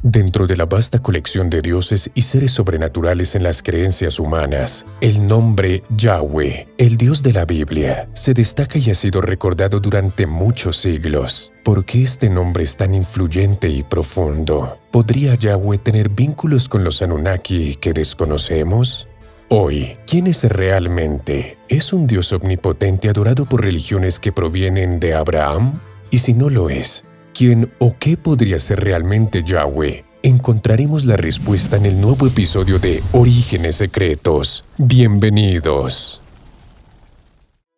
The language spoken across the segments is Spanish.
Dentro de la vasta colección de dioses y seres sobrenaturales en las creencias humanas, el nombre Yahweh, el Dios de la Biblia, se destaca y ha sido recordado durante muchos siglos. ¿Por qué este nombre es tan influyente y profundo? ¿Podría Yahweh tener vínculos con los Anunnaki que desconocemos? Hoy, ¿quién es realmente? ¿Es un Dios omnipotente adorado por religiones que provienen de Abraham? Y si no lo es, ¿quién o qué podría ser realmente Yahweh? Encontraremos la respuesta en el nuevo episodio de Orígenes Secretos. Bienvenidos.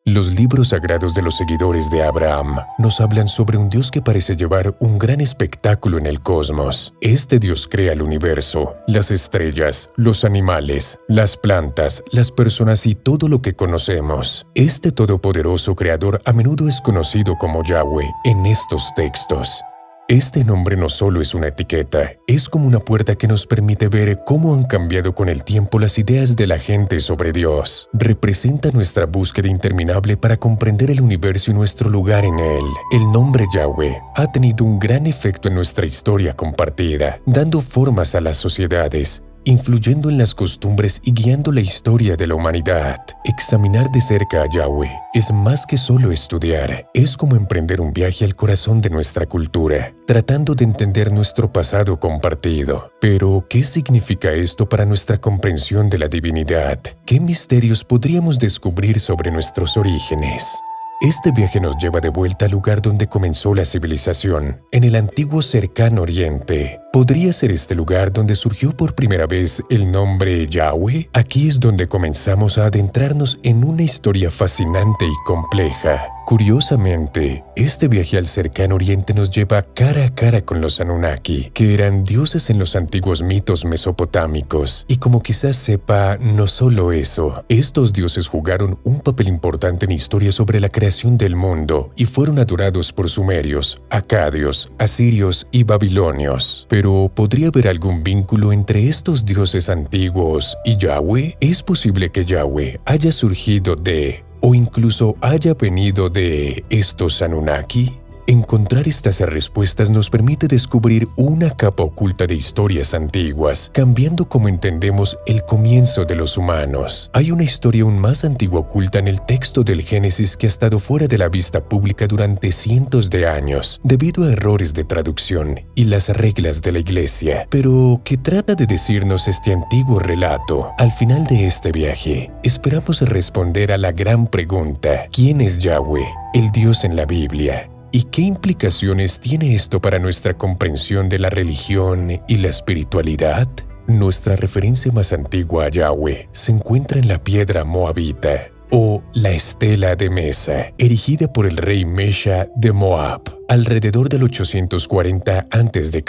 Los libros sagrados de los seguidores de Abraham nos hablan sobre un Dios que parece llevar un gran espectáculo en el cosmos. Este Dios crea el universo, las estrellas, los animales, las plantas, las personas y todo lo que conocemos. Este todopoderoso creador a menudo es conocido como Yahweh en estos textos. Este nombre no solo es una etiqueta, es como una puerta que nos permite ver cómo han cambiado con el tiempo las ideas de la gente sobre Dios. Representa nuestra búsqueda interminable para comprender el universo y nuestro lugar en él. El nombre Yahweh ha tenido un gran efecto en nuestra historia compartida, dando formas a las sociedades, influyendo en las costumbres y guiando la historia de la humanidad. Examinar de cerca a Yahweh es más que solo estudiar, es como emprender un viaje al corazón de nuestra cultura, tratando de entender nuestro pasado compartido. Pero, ¿qué significa esto para nuestra comprensión de la divinidad? ¿Qué misterios podríamos descubrir sobre nuestros orígenes? Este viaje nos lleva de vuelta al lugar donde comenzó la civilización, en el antiguo Cercano Oriente. ¿Podría ser este lugar donde surgió por primera vez el nombre Yahweh? Aquí es donde comenzamos a adentrarnos en una historia fascinante y compleja. Curiosamente, este viaje al Cercano Oriente nos lleva cara a cara con los Anunnaki, que eran dioses en los antiguos mitos mesopotámicos. Y como quizás sepa, no solo eso, estos dioses jugaron un papel importante en historia sobre la creación del mundo y fueron adorados por sumerios, acadios, asirios y babilonios. Pero, ¿podría haber algún vínculo entre estos dioses antiguos y Yahweh? ¿Es posible que Yahweh haya surgido de, o incluso haya venido de, estos Anunnaki? Encontrar estas respuestas nos permite descubrir una capa oculta de historias antiguas, cambiando cómo entendemos el comienzo de los humanos. Hay una historia aún más antigua oculta en el texto del Génesis que ha estado fuera de la vista pública durante cientos de años, debido a errores de traducción y las reglas de la Iglesia. Pero, ¿qué trata de decirnos este antiguo relato? Al final de este viaje, esperamos responder a la gran pregunta: ¿quién es Yahweh, el Dios en la Biblia? ¿Y qué implicaciones tiene esto para nuestra comprensión de la religión y la espiritualidad? Nuestra referencia más antigua a Yahweh se encuentra en la piedra moabita, o la estela de Mesa, erigida por el rey Mesha de Moab, alrededor del 840 a.C.,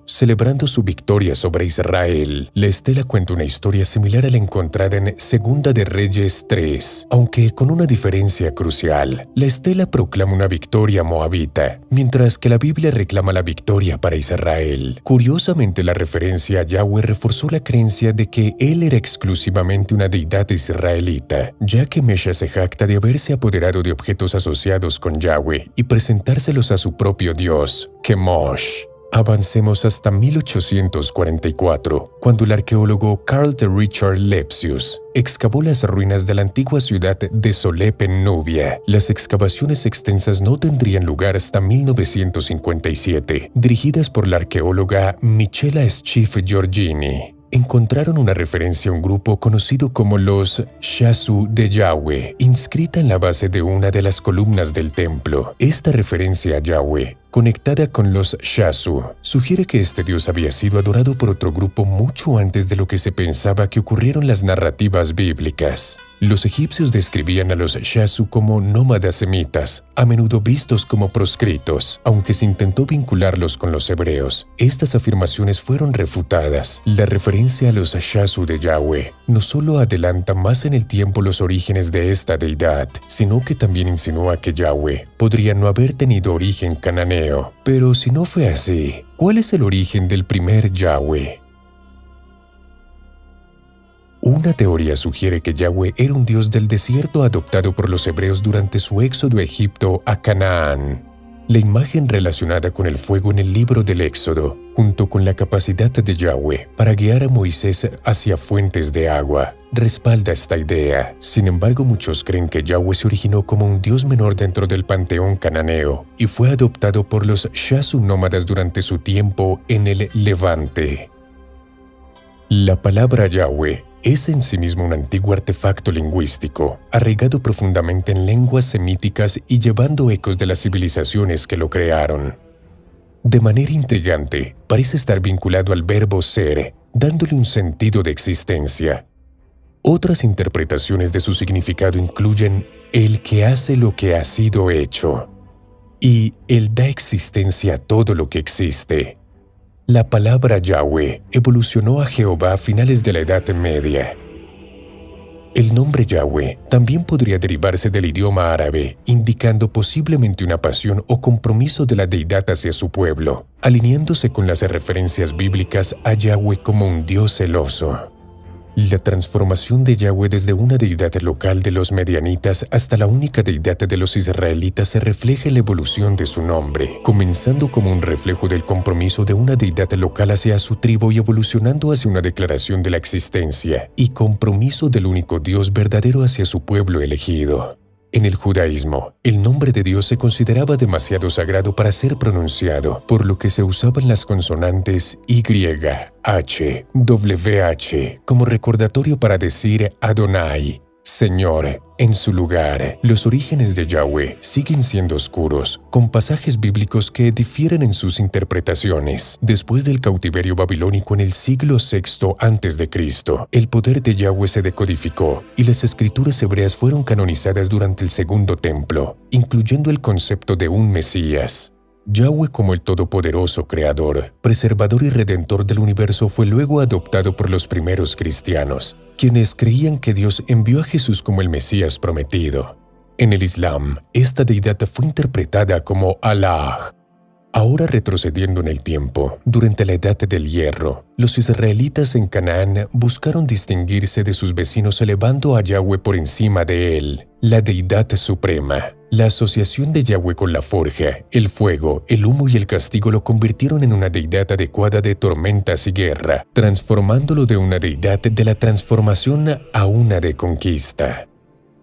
celebrando su victoria sobre Israel. La estela cuenta una historia similar a la encontrada en Segunda de Reyes 3, aunque con una diferencia crucial. La estela proclama una victoria moabita, mientras que la Biblia reclama la victoria para Israel. Curiosamente, la referencia a Yahweh reforzó la creencia de que él era exclusivamente una deidad israelita, ya que Mesha se jacta de haberse apoderado de objetos asociados con Yahweh y presentárselos a su propio dios, Chemosh. Avancemos hasta 1844, cuando el arqueólogo Carl de Richard Lepsius excavó las ruinas de la antigua ciudad de Solep en Nubia. Las excavaciones extensas no tendrían lugar hasta 1957, dirigidas por la arqueóloga Michela Schiff Giorgini. Encontraron una referencia a un grupo conocido como los Shasu de Yahweh, inscrita en la base de una de las columnas del templo. Esta referencia a Yahweh, conectada con los Shasu, sugiere que este dios había sido adorado por otro grupo mucho antes de lo que se pensaba que ocurrieron las narrativas bíblicas. Los egipcios describían a los Shasu como nómadas semitas, a menudo vistos como proscritos. Aunque se intentó vincularlos con los hebreos, estas afirmaciones fueron refutadas. La referencia a los Shasu de Yahweh no solo adelanta más en el tiempo los orígenes de esta deidad, sino que también insinúa que Yahweh podría no haber tenido origen cananeo. Pero si no fue así, ¿cuál es el origen del primer Yahweh? Una teoría sugiere que Yahweh era un dios del desierto adoptado por los hebreos durante su éxodo a Egipto a Canaán. La imagen relacionada con el fuego en el libro del Éxodo, junto con la capacidad de Yahweh para guiar a Moisés hacia fuentes de agua, respalda esta idea. Sin embargo, muchos creen que Yahweh se originó como un dios menor dentro del panteón cananeo y fue adoptado por los Shasu nómadas durante su tiempo en el Levante. La palabra Yahweh es en sí mismo un antiguo artefacto lingüístico, arraigado profundamente en lenguas semíticas y llevando ecos de las civilizaciones que lo crearon. De manera intrigante, parece estar vinculado al verbo ser, dándole un sentido de existencia. Otras interpretaciones de su significado incluyen el que hace lo que ha sido hecho y el da existencia a todo lo que existe. La palabra Yahweh evolucionó a Jehová a finales de la Edad Media. El nombre Yahweh también podría derivarse del idioma árabe, indicando posiblemente una pasión o compromiso de la deidad hacia su pueblo, alineándose con las referencias bíblicas a Yahweh como un Dios celoso. La transformación de Yahweh desde una deidad local de los medianitas hasta la única deidad de los israelitas se refleja en la evolución de su nombre, comenzando como un reflejo del compromiso de una deidad local hacia su tribu y evolucionando hacia una declaración de la existencia y compromiso del único Dios verdadero hacia su pueblo elegido. En el judaísmo, el nombre de Dios se consideraba demasiado sagrado para ser pronunciado, por lo que se usaban las consonantes Y, H, WH como recordatorio para decir Adonai, Señor, en su lugar. Los orígenes de Yahweh siguen siendo oscuros, con pasajes bíblicos que difieren en sus interpretaciones. Después del cautiverio babilónico en el siglo VI a.C., el poder de Yahweh se decodificó y las escrituras hebreas fueron canonizadas durante el Segundo Templo, incluyendo el concepto de un Mesías. Yahweh como el todopoderoso creador, preservador y redentor del universo fue luego adoptado por los primeros cristianos, quienes creían que Dios envió a Jesús como el Mesías prometido. En el Islam, esta deidad fue interpretada como Allah. Ahora retrocediendo en el tiempo, durante la Edad del Hierro, los israelitas en Canaán buscaron distinguirse de sus vecinos elevando a Yahweh por encima de él, la deidad suprema. La asociación de Yahweh con la forja, el fuego, el humo y el castigo lo convirtieron en una deidad adecuada de tormentas y guerra, transformándolo de una deidad de la transformación a una de conquista.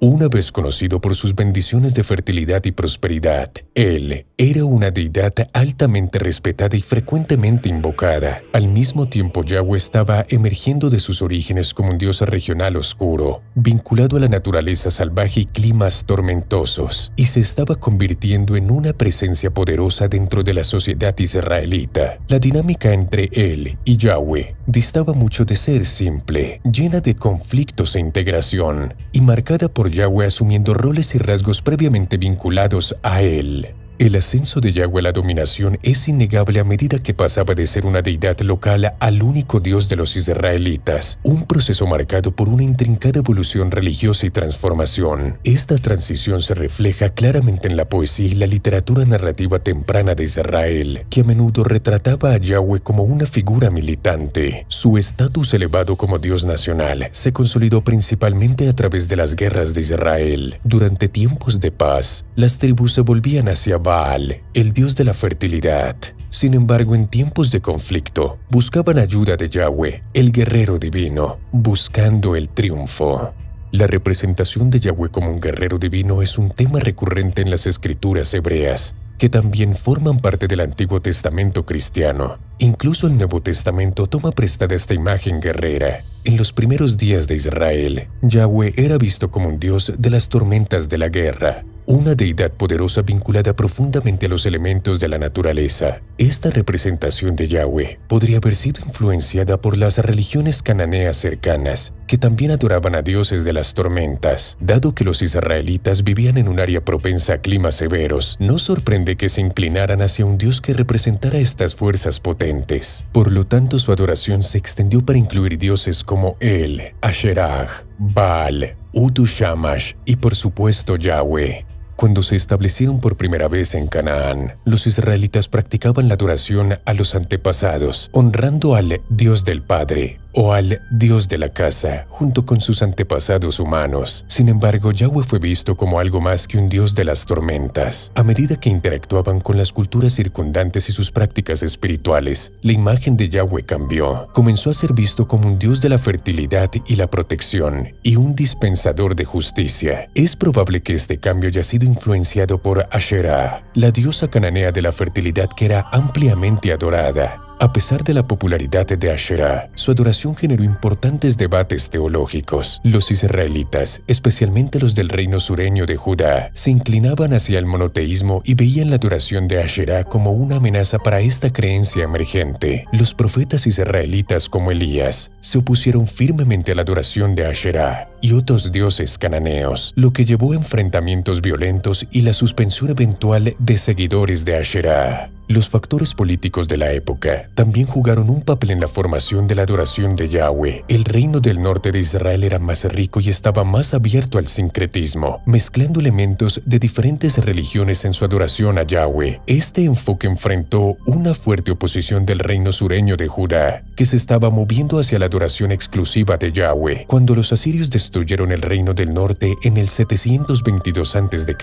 Una vez conocido por sus bendiciones de fertilidad y prosperidad, él era una deidad altamente respetada y frecuentemente invocada. Al mismo tiempo, Yahweh estaba emergiendo de sus orígenes como un dios regional oscuro, vinculado a la naturaleza salvaje y climas tormentosos, y se estaba convirtiendo en una presencia poderosa dentro de la sociedad israelita. La dinámica entre él y Yahweh distaba mucho de ser simple, llena de conflictos e integración, y marcada por Yahweh asumiendo roles y rasgos previamente vinculados a él. El ascenso de Yahweh a la dominación es innegable a medida que pasaba de ser una deidad local al único Dios de los israelitas, un proceso marcado por una intrincada evolución religiosa y transformación. Esta transición se refleja claramente en la poesía y la literatura narrativa temprana de Israel, que a menudo retrataba a Yahweh como una figura militante. Su estatus elevado como Dios nacional se consolidó principalmente a través de las guerras de Israel. Durante tiempos de paz, las tribus se volvían hacia Baal, el dios de la fertilidad. Sin embargo, en tiempos de conflicto, buscaban ayuda de Yahweh, el guerrero divino, buscando el triunfo. La representación de Yahweh como un guerrero divino es un tema recurrente en las escrituras hebreas, que también forman parte del Antiguo Testamento cristiano. Incluso el Nuevo Testamento toma prestada esta imagen guerrera. En los primeros días de Israel, Yahweh era visto como un dios de las tormentas de la guerra, una deidad poderosa vinculada profundamente a los elementos de la naturaleza. Esta representación de Yahweh podría haber sido influenciada por las religiones cananeas cercanas, que también adoraban a dioses de las tormentas. Dado que los israelitas vivían en un área propensa a climas severos, no sorprende que se inclinaran hacia un dios que representara estas fuerzas potentes. Por lo tanto, su adoración se extendió para incluir dioses como El, Asherah, Baal, Utu Shamash y por supuesto Yahweh. Cuando se establecieron por primera vez en Canaán, los israelitas practicaban la adoración a los antepasados, honrando al Dios del Padre, o al Dios de la casa, junto con sus antepasados humanos. Sin embargo, Yahweh fue visto como algo más que un Dios de las tormentas. A medida que interactuaban con las culturas circundantes y sus prácticas espirituales, la imagen de Yahweh cambió. Comenzó a ser visto como un Dios de la fertilidad y la protección, y un dispensador de justicia. Es probable que este cambio haya sido influenciado por Asherah, la diosa cananea de la fertilidad que era ampliamente adorada. A pesar de la popularidad de Asherah, su adoración generó importantes debates teológicos. Los israelitas, especialmente los del reino sureño de Judá, se inclinaban hacia el monoteísmo y veían la adoración de Asherah como una amenaza para esta creencia emergente. Los profetas israelitas como Elías se opusieron firmemente a la adoración de Asherah y otros dioses cananeos, lo que llevó a enfrentamientos violentos y la suspensión eventual de seguidores de Asherah. Los factores políticos de la época también jugaron un papel en la formación de la adoración de Yahweh. El reino del norte de Israel era más rico y estaba más abierto al sincretismo, mezclando elementos de diferentes religiones en su adoración a Yahweh. Este enfoque enfrentó una fuerte oposición del reino sureño de Judá, que se estaba moviendo hacia la adoración exclusiva de Yahweh. Cuando los asirios destruyeron el reino del norte en el 722 a.C.,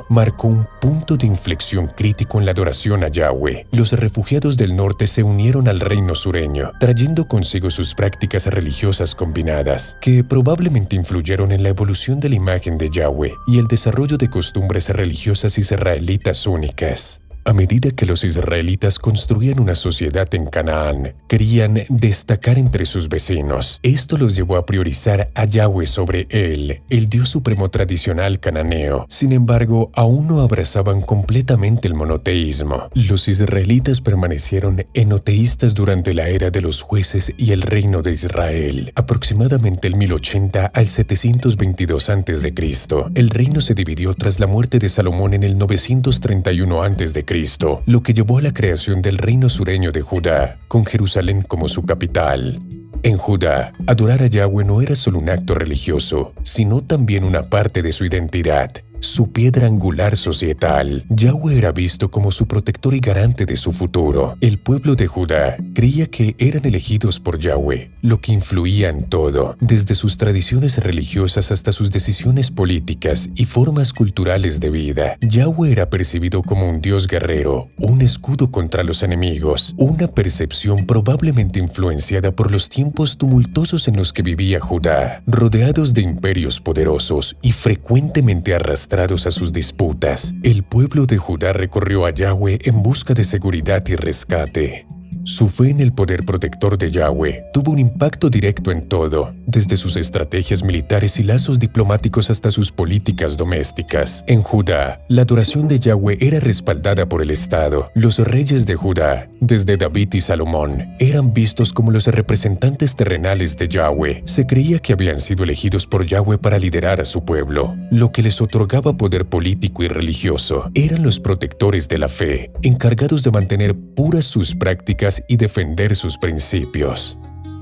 marcó un punto de inflexión crítico en la adoración a Yahweh. Los refugiados del norte se unieron al reino sureño, trayendo consigo sus prácticas religiosas combinadas, que probablemente influyeron en la evolución de la imagen de Yahweh y el desarrollo de costumbres religiosas israelitas únicas. A medida que los israelitas construían una sociedad en Canaán, querían destacar entre sus vecinos. Esto los llevó a priorizar a Yahweh sobre él, el Dios supremo tradicional cananeo. Sin embargo, aún no abrazaban completamente el monoteísmo. Los israelitas permanecieron enoteístas durante la era de los jueces y el reino de Israel, aproximadamente el 1080 al 722 a.C. El reino se dividió tras la muerte de Salomón en el 931 a.C., lo que llevó a la creación del reino sureño de Judá, con Jerusalén como su capital. En Judá, adorar a Yahweh no era solo un acto religioso, sino también una parte de su identidad, su piedra angular societal. Yahweh era visto como su protector y garante de su futuro. El pueblo de Judá creía que eran elegidos por Yahweh, lo que influía en todo, desde sus tradiciones religiosas hasta sus decisiones políticas y formas culturales de vida. Yahweh era percibido como un dios guerrero, un escudo contra los enemigos, una percepción probablemente influenciada por los tiempos tumultuosos en los que vivía Judá, rodeados de imperios poderosos y frecuentemente arrastrados a sus disputas. El pueblo de Judá recorrió a Yahweh en busca de seguridad y rescate. Su fe en el poder protector de Yahweh tuvo un impacto directo en todo, desde sus estrategias militares y lazos diplomáticos hasta sus políticas domésticas. En Judá, la adoración de Yahweh era respaldada por el Estado. Los reyes de Judá, desde David y Salomón, eran vistos como los representantes terrenales de Yahweh. Se creía que habían sido elegidos por Yahweh para liderar a su pueblo, lo que les otorgaba poder político y religioso. Eran los protectores de la fe, encargados de mantener puras sus prácticas y defender sus principios.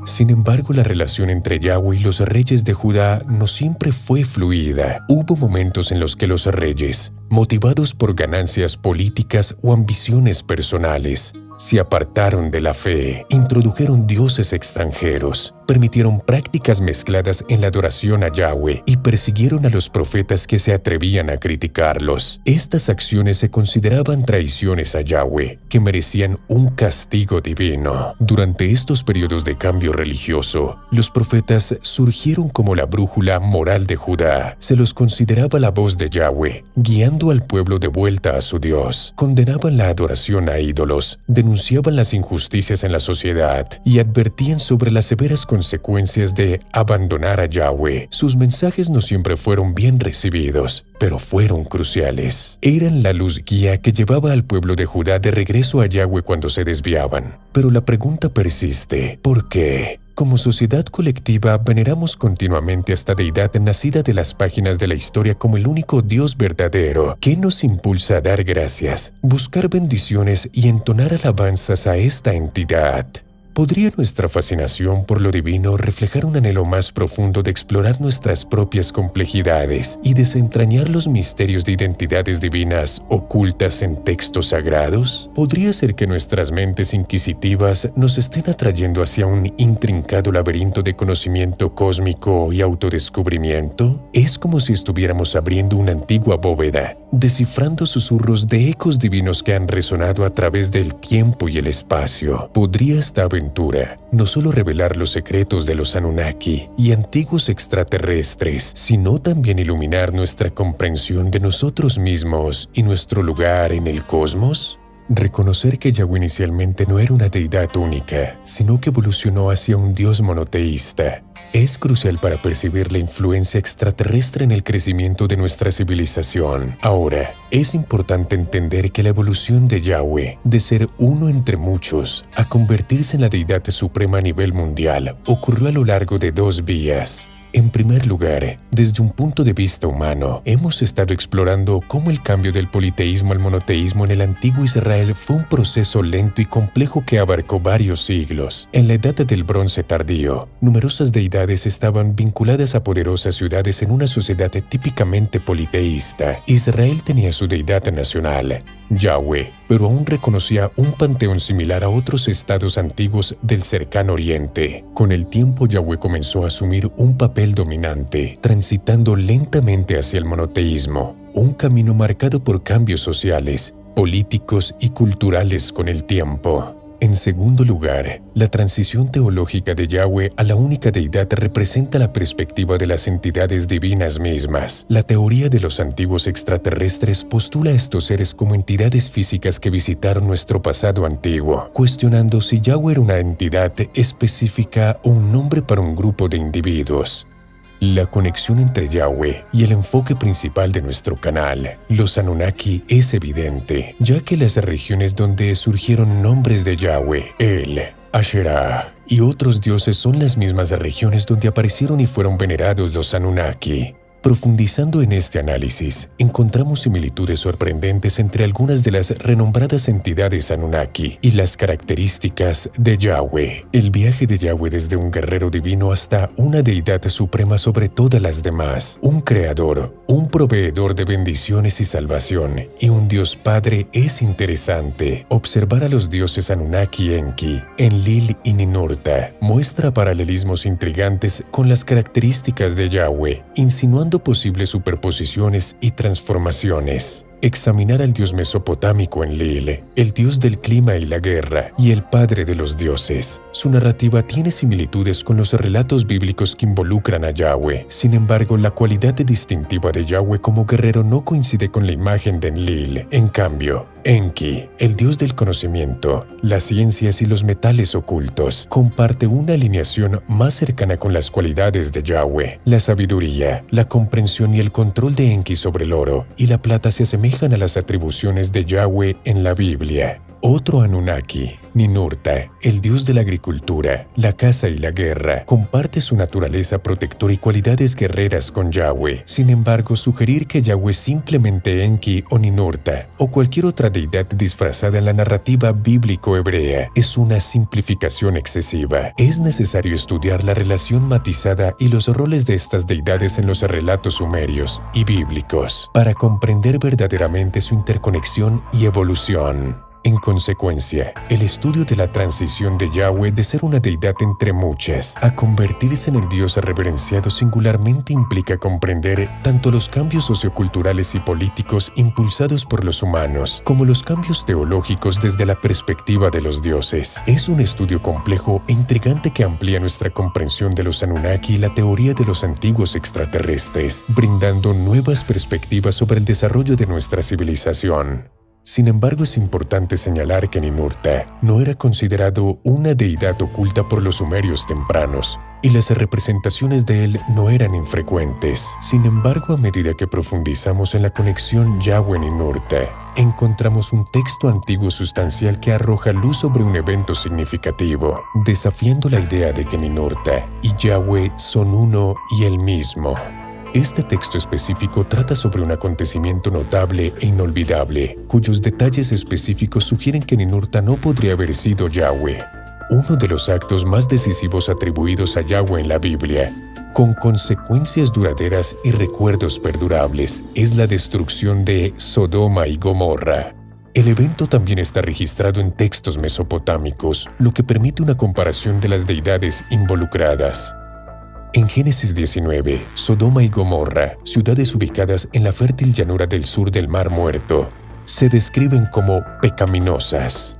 Sin embargo, la relación entre Yahweh y los reyes de Judá no siempre fue fluida. Hubo momentos en los que los reyes, motivados por ganancias políticas o ambiciones personales, se apartaron de la fe, introdujeron dioses extranjeros, permitieron prácticas mezcladas en la adoración a Yahweh y persiguieron a los profetas que se atrevían a criticarlos. Estas acciones se consideraban traiciones a Yahweh, que merecían un castigo divino. Durante estos periodos de cambio religioso, los profetas surgieron como la brújula moral de Judá. Se los consideraba la voz de Yahweh, guiando al pueblo de vuelta a su Dios. Condenaban la adoración a ídolos, denunciaban las injusticias en la sociedad y advertían sobre las severas consecuencias de abandonar a Yahweh. Sus mensajes no siempre fueron bien recibidos, pero fueron cruciales. Eran la luz guía que llevaba al pueblo de Judá de regreso a Yahweh cuando se desviaban. Pero la pregunta persiste: ¿por qué? Como sociedad colectiva, veneramos continuamente a esta deidad nacida de las páginas de la historia como el único Dios verdadero. ¿Qué nos impulsa a dar gracias, buscar bendiciones y entonar alabanzas a esta entidad? ¿Podría nuestra fascinación por lo divino reflejar un anhelo más profundo de explorar nuestras propias complejidades y desentrañar los misterios de identidades divinas ocultas en textos sagrados? ¿Podría ser que nuestras mentes inquisitivas nos estén atrayendo hacia un intrincado laberinto de conocimiento cósmico y autodescubrimiento? Es como si estuviéramos abriendo una antigua bóveda, descifrando susurros de ecos divinos que han resonado a través del tiempo y el espacio. ¿Podría esta aventura no solo revelar los secretos de los Anunnaki y antiguos extraterrestres, sino también iluminar nuestra comprensión de nosotros mismos y nuestro lugar en el cosmos? Reconocer que Yahweh inicialmente no era una deidad única, sino que evolucionó hacia un dios monoteísta, es crucial para percibir la influencia extraterrestre en el crecimiento de nuestra civilización. Ahora, es importante entender que la evolución de Yahweh, de ser uno entre muchos, a convertirse en la deidad suprema a nivel mundial, ocurrió a lo largo de dos vías. En primer lugar, desde un punto de vista humano, hemos estado explorando cómo el cambio del politeísmo al monoteísmo en el antiguo Israel fue un proceso lento y complejo que abarcó varios siglos. En la edad del bronce tardío, numerosas deidades estaban vinculadas a poderosas ciudades en una sociedad típicamente politeísta. Israel tenía su deidad nacional, Yahweh, pero aún reconocía un panteón similar a otros estados antiguos del cercano oriente. Con el tiempo, Yahweh comenzó a asumir un papel dominante, transitando lentamente hacia el monoteísmo, un camino marcado por cambios sociales, políticos y culturales con el tiempo. En segundo lugar, la transición teológica de Yahweh a la única deidad representa la perspectiva de las entidades divinas mismas. La teoría de los antiguos extraterrestres postula a estos seres como entidades físicas que visitaron nuestro pasado antiguo, cuestionando si Yahweh era una entidad específica o un nombre para un grupo de individuos. La conexión entre Yahweh y el enfoque principal de nuestro canal, los Anunnaki, es evidente, ya que las regiones donde surgieron nombres de Yahweh, El, Asherah y otros dioses son las mismas regiones donde aparecieron y fueron venerados los Anunnaki. Profundizando en este análisis, encontramos similitudes sorprendentes entre algunas de las renombradas entidades Anunnaki y las características de Yahweh. El viaje de Yahweh desde un guerrero divino hasta una deidad suprema sobre todas las demás, un creador, un proveedor de bendiciones y salvación, y un Dios Padre es interesante. Observar a los dioses Anunnaki y Enki, Enlil y Ninurta, muestra paralelismos intrigantes con las características de Yahweh, insinuando posibles superposiciones y transformaciones. Examinar al dios mesopotámico Enlil, el dios del clima y la guerra, y el padre de los dioses. Su narrativa tiene similitudes con los relatos bíblicos que involucran a Yahweh. Sin embargo, la cualidad distintiva de Yahweh como guerrero no coincide con la imagen de Enlil. En cambio, Enki, el dios del conocimiento, las ciencias y los metales ocultos, comparte una alineación más cercana con las cualidades de Yahweh. La sabiduría, la comprensión y el control de Enki sobre el oro y la plata se asemejan a las atribuciones de Yahweh en la Biblia. Otro Anunnaki, Ninurta, el dios de la agricultura, la caza y la guerra, comparte su naturaleza protectora y cualidades guerreras con Yahweh. Sin embargo, sugerir que Yahweh es simplemente Enki o Ninurta o cualquier otra deidad disfrazada en la narrativa bíblico-hebrea es una simplificación excesiva. Es necesario estudiar la relación matizada y los roles de estas deidades en los relatos sumerios y bíblicos para comprender verdaderamente su interconexión y evolución. En consecuencia, el estudio de la transición de Yahweh de ser una deidad entre muchas a convertirse en el Dios reverenciado singularmente implica comprender tanto los cambios socioculturales y políticos impulsados por los humanos como los cambios teológicos desde la perspectiva de los dioses. Es un estudio complejo e intrigante que amplía nuestra comprensión de los Anunnaki y la teoría de los antiguos extraterrestres, brindando nuevas perspectivas sobre el desarrollo de nuestra civilización. Sin embargo, es importante señalar que Ninurta no era considerado una deidad oculta por los sumerios tempranos, y las representaciones de él no eran infrecuentes. Sin embargo, a medida que profundizamos en la conexión Yahweh-Ninurta, encontramos un texto antiguo sustancial que arroja luz sobre un evento significativo, desafiando la idea de que Ninurta y Yahweh son uno y el mismo. Este texto específico trata sobre un acontecimiento notable e inolvidable, cuyos detalles específicos sugieren que Ninurta no podría haber sido Yahweh. uno de los actos más decisivos atribuidos a Yahweh en la Biblia, con consecuencias duraderas y recuerdos perdurables, es la destrucción de Sodoma y Gomorra. El evento también está registrado en textos mesopotámicos, lo que permite una comparación de las deidades involucradas. En Génesis 19, Sodoma y Gomorra, ciudades ubicadas en la fértil llanura del sur del Mar Muerto, se describen como pecaminosas.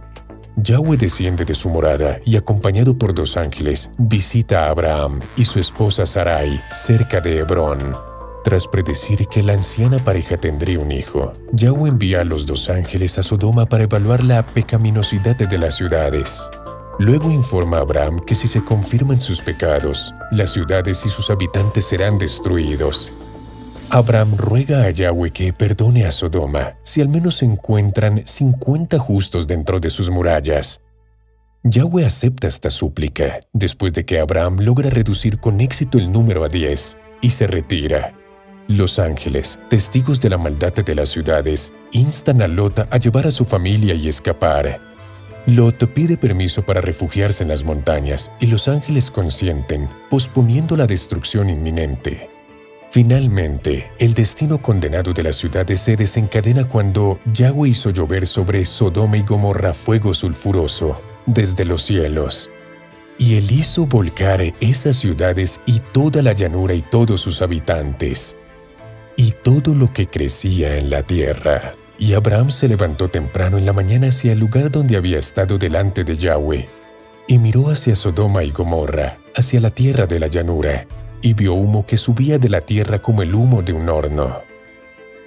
Yahweh desciende de su morada y, acompañado por 2 ángeles, visita a Abraham y su esposa Sarai cerca de Hebrón. Tras predecir que la anciana pareja tendría un hijo, Yahweh envía a los 2 ángeles a Sodoma para evaluar la pecaminosidad de las ciudades. Luego informa a Abraham que si se confirman sus pecados, las ciudades y sus habitantes serán destruidos. Abraham ruega a Yahweh que perdone a Sodoma si al menos se encuentran 50 justos dentro de sus murallas. Yahweh acepta esta súplica después de que Abraham logra reducir con éxito el número a 10 y se retira. Los ángeles, testigos de la maldad de las ciudades, instan a Lot a llevar a su familia y escapar. Lot pide permiso para refugiarse en las montañas y los ángeles consienten, posponiendo la destrucción inminente. Finalmente, el destino condenado de las ciudades se desencadena cuando Yahweh hizo llover sobre Sodoma y Gomorra fuego sulfuroso desde los cielos. Y él hizo volcar esas ciudades y toda la llanura y todos sus habitantes, y todo lo que crecía en la tierra. Y Abraham se levantó temprano en la mañana hacia el lugar donde había estado delante de Yahweh, y miró hacia Sodoma y Gomorra, hacia la tierra de la llanura, y vio humo que subía de la tierra como el humo de un horno.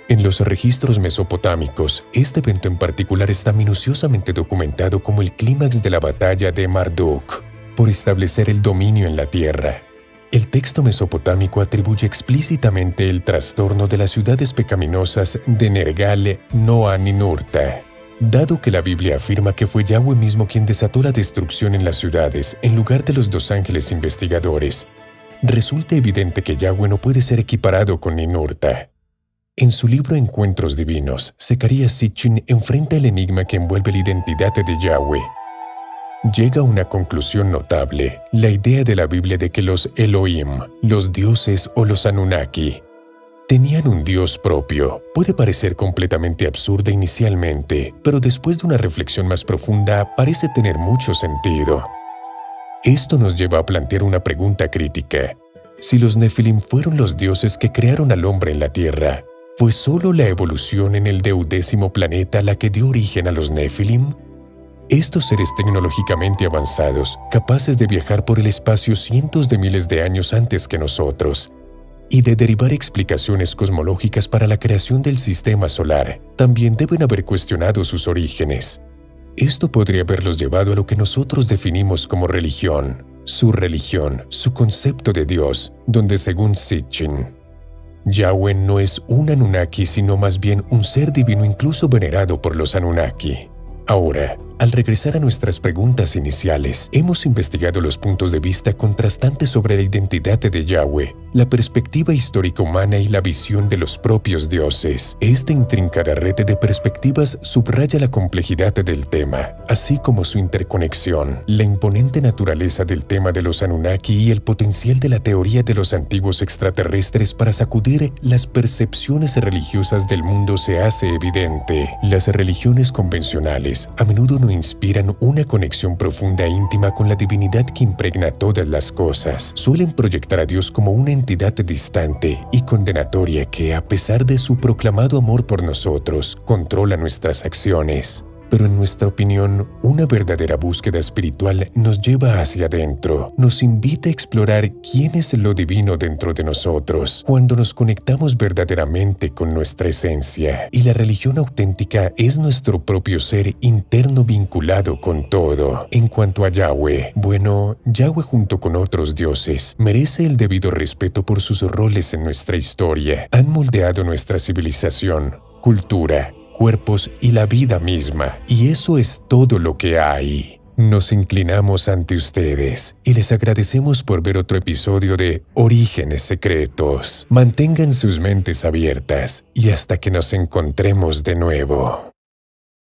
En los registros mesopotámicos, este evento en particular está minuciosamente documentado como el clímax de la batalla de Marduk, por establecer el dominio en la tierra. El texto mesopotámico atribuye explícitamente el trastorno de las ciudades pecaminosas de Nergal, Noa, Ninurta, dado que la Biblia afirma que fue Yahweh mismo quien desató la destrucción en las ciudades en lugar de los 2 ángeles investigadores. Resulta evidente que Yahweh no puede ser equiparado con Ninurta. En su libro Encuentros Divinos, Zecarías Sitchin enfrenta el enigma que envuelve la identidad de Yahweh. Llega a una conclusión notable, la idea de la Biblia de que los Elohim, los dioses o los Anunnaki, tenían un dios propio. Puede parecer completamente absurda inicialmente, pero después de una reflexión más profunda parece tener mucho sentido. Esto nos lleva a plantear una pregunta crítica. Si los Nefilim fueron los dioses que crearon al hombre en la tierra, ¿fue solo la evolución en el 10º planeta la que dio origen a los Nefilim? Estos seres tecnológicamente avanzados, capaces de viajar por el espacio cientos de miles de años antes que nosotros, y de derivar explicaciones cosmológicas para la creación del sistema solar, también deben haber cuestionado sus orígenes. Esto podría haberlos llevado a lo que nosotros definimos como religión, su concepto de Dios, donde según Sitchin, Yahweh no es un Anunnaki sino más bien un ser divino incluso venerado por los Anunnaki. Ahora, al regresar a nuestras preguntas iniciales, hemos investigado los puntos de vista contrastantes sobre la identidad de Yahweh, la perspectiva histórica humana y la visión de los propios dioses. Esta intrincada red de perspectivas subraya la complejidad del tema, así como su interconexión, la imponente naturaleza del tema de los Anunnaki y el potencial de la teoría de los antiguos extraterrestres para sacudir las percepciones religiosas del mundo se hace evidente. Las religiones convencionales a menudo no inspiran una conexión profunda e íntima con la divinidad que impregna todas las cosas. Suelen proyectar a Dios como una entidad distante y condenatoria que, a pesar de su proclamado amor por nosotros, controla nuestras acciones. Pero en nuestra opinión, una verdadera búsqueda espiritual nos lleva hacia adentro, nos invita a explorar quién es lo divino dentro de nosotros, cuando nos conectamos verdaderamente con nuestra esencia. Y la religión auténtica es nuestro propio ser interno vinculado con todo. En cuanto a Yahweh, bueno, Yahweh junto con otros dioses, merece el debido respeto por sus roles en nuestra historia. Han moldeado nuestra civilización, cultura, cuerpos y la vida misma, y eso es todo lo que hay. Nos inclinamos ante ustedes y les agradecemos por ver otro episodio de Orígenes Secretos. Mantengan sus mentes abiertas y hasta que nos encontremos de nuevo.